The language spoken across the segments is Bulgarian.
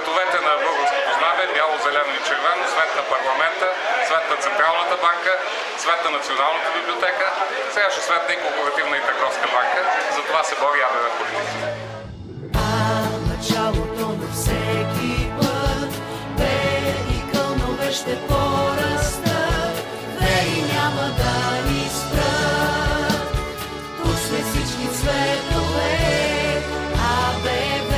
цветовете на българското знаме, бяло, зелено и червено, цвет на парламента, цвет на Централната банка, цвет на Националната библиотека, сега ще светне и Корпоративна и Търговска банка. За това се бори ядена политика. Началото на всеки път бе и кълнове ще порастат, веи няма да ни спрат. Тук сме всички цветове, АБВ.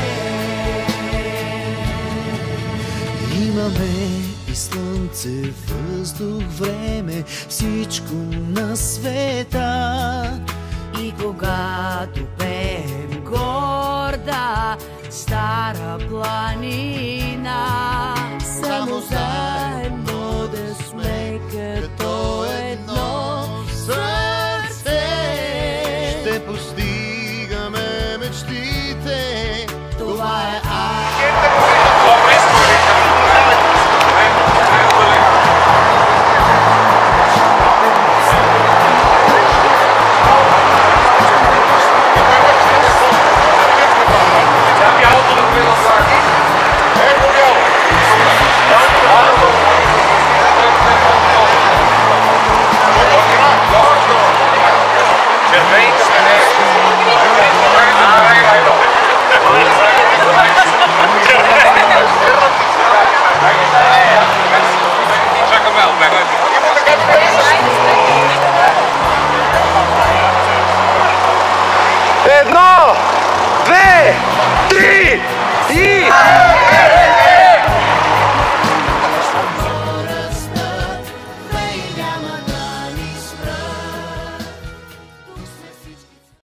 Имаме и слънце, въздух, време, всичко на света. И когато пеем горда стара планина, само заедно да сме като едно сърце, Ще постигаме мечтите. това е Червените